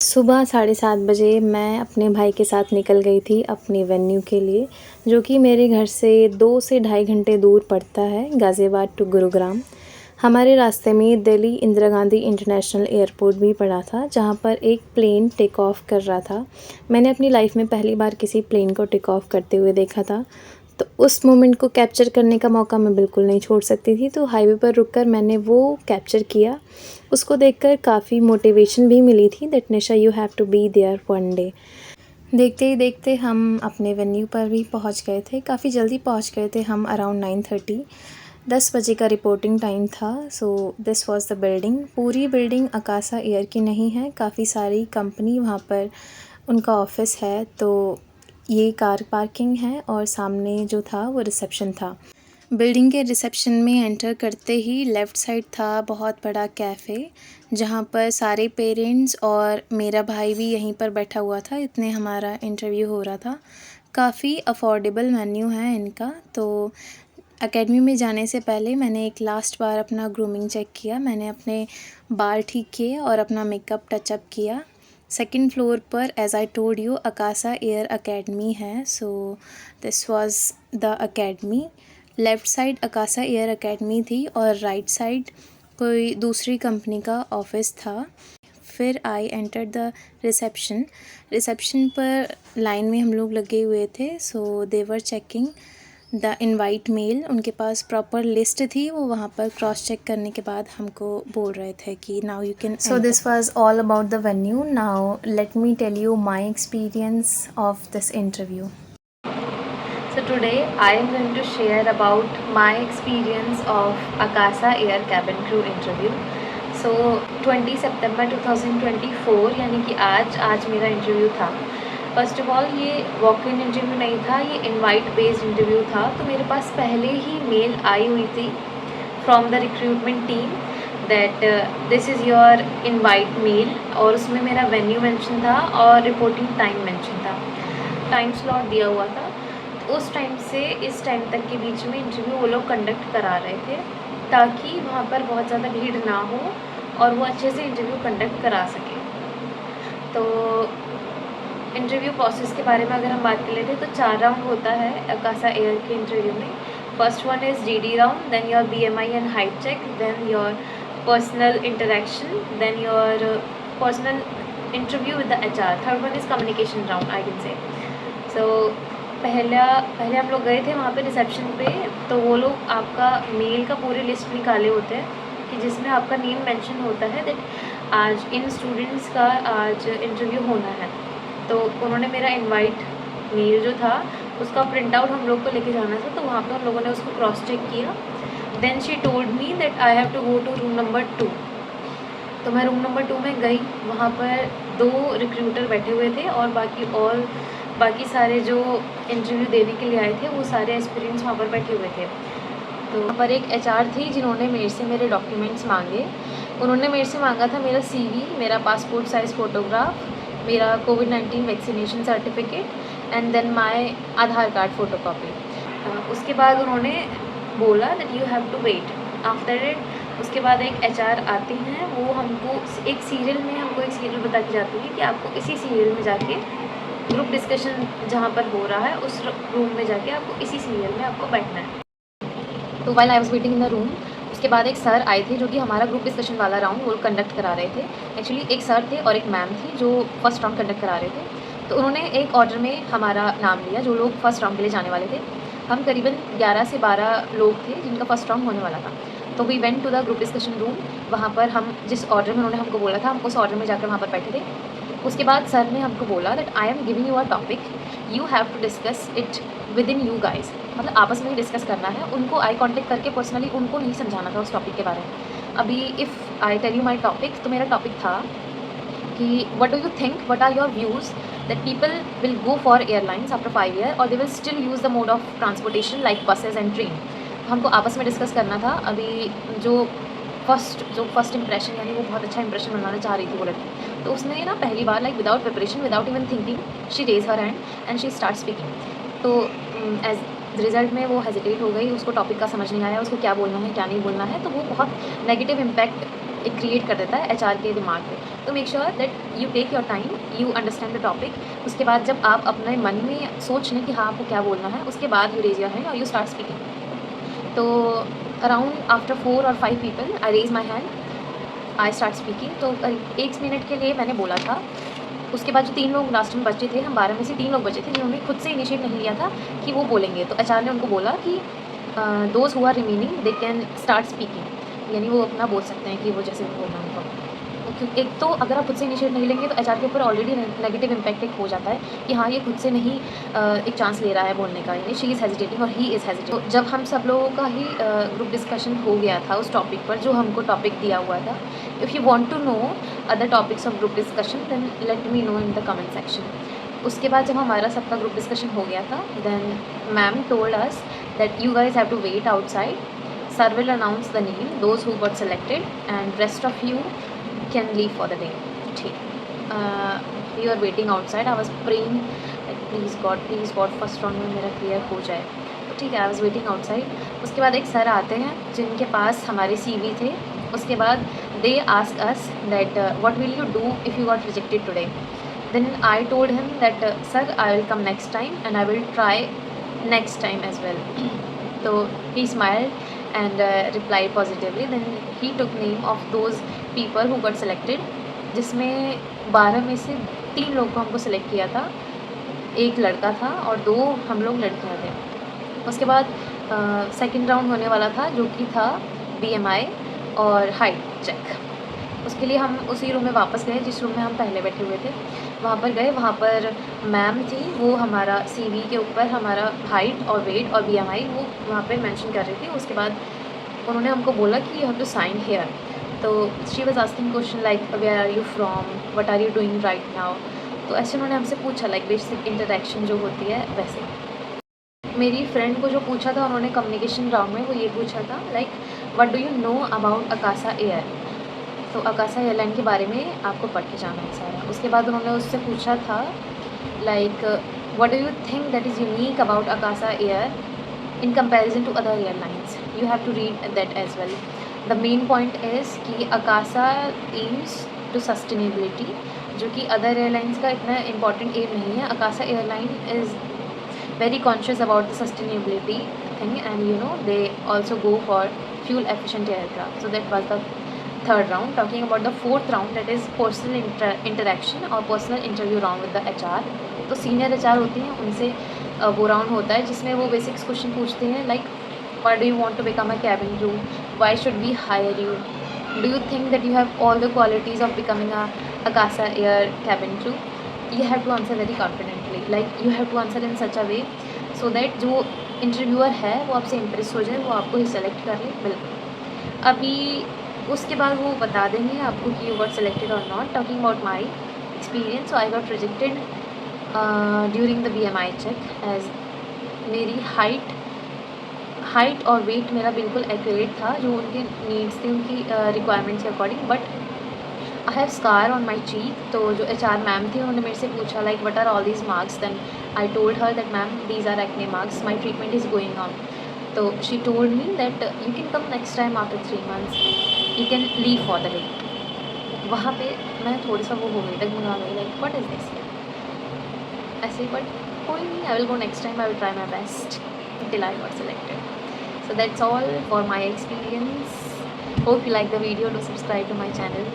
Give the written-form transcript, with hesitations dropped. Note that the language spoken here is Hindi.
सुबह 7:30 बजे मैं अपने भाई के साथ निकल गई थी अपने वेन्यू के लिए, जो कि मेरे घर से 2 से ढाई घंटे दूर पड़ता है, गाज़ियाबाद टू गुरुग्राम। हमारे रास्ते में दिल्ली इंदिरा गांधी इंटरनेशनल एयरपोर्ट भी पड़ा था, जहां पर एक प्लेन टेक ऑफ कर रहा था। मैंने अपनी लाइफ में पहली बार किसी प्लेन को टेक ऑफ करते हुए देखा था, तो उस मोमेंट को कैप्चर करने का मौका मैं बिल्कुल नहीं छोड़ सकती थी। तो हाईवे पर रुककर मैंने वो कैप्चर किया। उसको देखकर काफ़ी मोटिवेशन भी मिली थी that Nisha you have to be there one day. देखते ही देखते हम अपने वेन्यू पर भी पहुंच गए थे, काफ़ी जल्दी पहुंच गए थे हम, अराउंड 9:30। 10 बजे का रिपोर्टिंग टाइम था। सो दिस वाज द बिल्डिंग। पूरी बिल्डिंग अकासा एयर की नहीं है, काफ़ी सारी कंपनी वहाँ पर उनका ऑफिस है। तो ये कार पार्किंग है और सामने जो था वो रिसेप्शन था। बिल्डिंग के रिसेप्शन में एंटर करते ही लेफ़्ट साइड था बहुत बड़ा कैफ़े, जहाँ पर सारे पेरेंट्स और मेरा भाई भी यहीं पर बैठा हुआ था। इतने हमारा इंटरव्यू हो रहा था। काफ़ी अफोर्डेबल मेन्यू है इनका। तो एकेडमी में जाने से पहले मैंने एक लास्ट बार अपना ग्रूमिंग चेक किया। मैंने अपने बाल ठीक किए और अपना मेकअप टचअप किया। सेकंड फ्लोर पर as I told you Akasa Air academy है। So this was the academy. Left side Akasa Air academy थी और राइट साइड कोई दूसरी कंपनी का ऑफिस था। फिर I enter the reception. Reception पर लाइन में हम लोग लगे हुए थे। सो दे were checking the invite mail. उनके पास प्रॉपर लिस्ट थी, वो वहाँ पर क्रॉस चेक करने के बाद हमको बोल रहे थे कि now you can. So this was all about the venue. Now let me tell you my experience of this interview. So today I am going to share about my experience of Akasa Air cabin crew interview. So 20 सितंबर 2024 यानी कि आज मेरा इंटरव्यू था। फर्स्ट ऑफ ऑल ये वॉक इन इंटरव्यू नहीं था, ये इनवाइट बेस्ड इंटरव्यू था। तो मेरे पास पहले ही मेल आई हुई थी from the recruitment team that this is your invite mail, और उसमें मेरा वेन्यू मेंशन था और रिपोर्टिंग टाइम मेंशन था। टाइम स्लॉट दिया हुआ था। उस टाइम से इस टाइम तक के बीच में इंटरव्यू वो लोग कंडक्ट करा रहे थे, ताकि वहाँ पर बहुत ज़्यादा भीड़ ना हो और वो अच्छे से इंटरव्यू कंडक्ट करा सके। तो इंटरव्यू प्रोसेस के बारे में अगर हम बात कर लेते हैं तो 4 राउंड होता है अकासा एयर के इंटरव्यू में। First one is GD round, then your BMI and height check, then your personal interaction, then your personal interview with the HR. Third one is communication round I can say. So पहले हम लोग गए थे वहाँ पे रिसेप्शन पे, तो वो लोग आपका मेल का पूरी लिस्ट निकाले होते हैं कि जिसमें आपका नेम मेंशन होता है दैट आज इन स्टूडेंट्स का आज इंटरव्यू होना है। तो उन्होंने मेरा इनवाइट मेल जो था उसका प्रिंट आउट हम लोग को लेके जाना था, तो वहाँ पे उन लोगों ने उसको क्रॉस चेक किया। Then she told me that I have to go to room number 2। तो मैं रूम नंबर 2 में गई। वहाँ पर 2 रिक्रूटर बैठे हुए थे और बाकी सारे जो इंटरव्यू देने के लिए आए थे वो सारे एस्पिरेंट्स वहाँ पर बैठे हुए थे। तो वहाँ पर एक एचआर थी जिन्होंने मेरे से मेरे डॉक्यूमेंट्स मांगे। उन्होंने मेरे से मांगा था मेरा सीवी, मेरा पासपोर्ट साइज़ फ़ोटोग्राफ, मेरा कोविड-19 vaccination certificate and then my Aadhaar card photocopy. उसके बाद उन्होंने बोला that you have to wait. After it उसके बाद एक एचआर आती हैं, वो हमको एक सीरियल बता के जाती है कि आपको इसी सीरियल में जाके ग्रुप डिस्कशन जहाँ पर हो रहा है उस रूम में जाके आपको इसी सीरियल में आपको बैठना है। तो while I was waiting in the room, उसके बाद एक सर आए थे जो कि हमारा ग्रुप डिस्कशन वाला राउंड वो कंडक्ट करा रहे थे। एक्चुअली एक सर थे और एक मैम थी जो फर्स्ट राउंड कंडक्ट करा रहे थे। तो उन्होंने एक ऑर्डर में हमारा नाम लिया जो लोग फर्स्ट राउंड के लिए जाने वाले थे। हम करीबन 11 से 12 लोग थे जिनका फर्स्ट राउंड होने वाला था। तो we went to the group discussion room. वहाँ पर हम जिस ऑर्डर में उन्होंने हमको बोला था हम उस ऑर्डर में जाकर वहाँ पर बैठे थे। उसके बाद सर ने हमको बोला that I am giving you a topic, you have to discuss it within you guys. मतलब आपस में ही डिस्कस करना है, उनको आई कॉन्टेक्ट करके पर्सनली उनको नहीं समझाना था उस टॉपिक के बारे में। अभी if I tell you my topic, तो मेरा टॉपिक था कि what do you think, what are your views that people will go for airlines after 5 year और they will still use the mode of transportation like buses and train. हमको आपस में डिस्कस करना था। अभी जो फर्स्ट इंप्रेशन यानी वो बहुत अच्छा इंप्रेशन बनाना चाह रही थी वो लड़की। तो उसने ना पहली बार like without preparation, without even thinking, she raise her hand and she start speaking. तो एज रिजल्ट में वो हेजिटेट हो गई, उसको टॉपिक का समझ नहीं आया, उसको क्या बोलना है क्या नहीं बोलना है। तो वो बहुत नेगेटिव इम्पैक्ट एक क्रिएट कर देता है एचआर के दिमाग में। तो make sure that you take your time, you understand the topic. उसके बाद जब आप अपने मन में सोच लें कि हाँ आपको क्या बोलना है, उसके बाद यू रेज योर हैंड और यू स्टार्ट स्पीकिंग। तो अराउंड आफ्टर 4 और 5 people I raise my hand, I start speaking. तो 1 मिनट के लिए मैंने बोला था। उसके बाद जो 3 लोग लास्ट में बचे थे, हम 12 में से 3 लोग बचे थे जिन्होंने खुद से इनिशिएट नहीं लिया था कि वो बोलेंगे। तो एचआर ने उनको बोला कि those who are remaining they can start speaking, यानी वो अपना बोल सकते हैं कि वो जैसे भी बोलना उनको। क्योंकि एक तो अगर आप खुद से इनिशिएट नहीं लेंगे तो एचआर के ऊपर ऑलरेडी नेगेटिव इम्पैक्ट एक हो जाता है कि हाँ ये खुद से नहीं एक चांस ले रहा है बोलने का, यानी शी इज़ हेजिटेटिंग और ही इज़ हेजिटेटिंग। तो जब हम सब लोगों का ही ग्रुप डिस्कशन हो गया था उस टॉपिक पर जो हमको टॉपिक दिया हुआ था, if you want to know other topics of group discussion then let me know in the comment section. उसके बाद जब हमारा सबका ग्रुप डिस्कशन हो गया था, then ma'am told us that you guys have to wait outside, sir will announce the name those who got selected and rest of you can leave for the day. ठीक, we were waiting outside. I was praying like please God first round में मेरा क्लियर हो जाए। तो ठीक है, आई वॉज वेटिंग आउटसाइड। उसके बाद एक सर आते हैं जिनके पास हमारे CV थे। उसके बाद they ask us that what will you do if you got rejected today. Then I told him that sir I will come next time and I will try next time as well. तो he smiled and replied positively. Then he took name of those people who got selected, जिसमें 12 में से 3 लोग को हमको सेलेक्ट किया था, एक लड़का था और 2 हम लोग लड़कियाँ थे। उसके बाद सेकंड राउंड होने वाला था जो कि था BMI और हाइट चेक। उसके लिए हम उसी रूम में वापस गए जिस रूम में हम पहले बैठे हुए थे। वहाँ पर गए, वहाँ पर मैम थी, वो हमारा CV के ऊपर हमारा हाइट और वेट और BMI वो वहाँ पे मेंशन कर रही थी। उसके बाद उन्होंने हमको बोला कि you have to sign here. तो she was asking question like where are you from, what are you doing right now. तो ऐसे उन्होंने हमसे पूछा लाइक बेसिक इंटरेक्शन जो होती है वैसे। मेरी फ्रेंड को जो पूछा था उन्होंने कम्युनिकेशन राउंड में वो ये पूछा था like what do you know about Akasa air. तो अकासा एयरलाइन के बारे में आपको पढ़ के जाना है सारा। उसके बाद उन्होंने उससे पूछा था like what do you think that is unique about Akasa air in comparison to other airlines. You have to read that as well. The main point is कि Akasa aims to sustainability, जो कि other airlines का इतना important aim नहीं है। Akasa airline is very conscious about the sustainability thing and you know they also go for fuel efficient aircraft. So that was the third round. Talking about the fourth round, that is personal interaction और personal interview round with the HR. तो सीनियर HR होते हैं उनसे वो राउंड होता है जिसमें वो बेसिक्स क्वेश्चन पूछते हैं like why do you want to become a cabin crew, why should we hire you, do you think that you have all the qualities of becoming a Akasa Air cabin crew. You have to answer very confidently, like you have to answer in such a way so that जो इंटरव्यूअर है वो आपसे इम्प्रेस हो जाए, वो आपको ही सेलेक्ट कर ले। बिल्कुल अभी उसके बाद वो बता देंगे आपको कि यू गॉट सेलेक्टेड और not. Talking about my experience, so I got rejected during the BMI check as मेरी हाइट और वेट मेरा बिल्कुल एक्यूरेट था जो उनके नीड्स थी, उनकी रिक्वायरमेंट्स के according. But I have scar on my cheek. तो जो HR मैम थी उन्होंने मेरे से पूछा like what are all these marks. Then I told her that ma'am these are acne marks, my treatment is going on. तो she told me that you can come next time after 3 months, you can leave for the day. वहाँ पे मैं थोड़ा सा वो हो गई, डगमगा गई लाइक व्हाट इज़ दिस ऐसे। बट कोई नहीं, I will go next time, I will try my best till I got selected. So that's all for my experience. Hope you like the video. Do subscribe to my channel.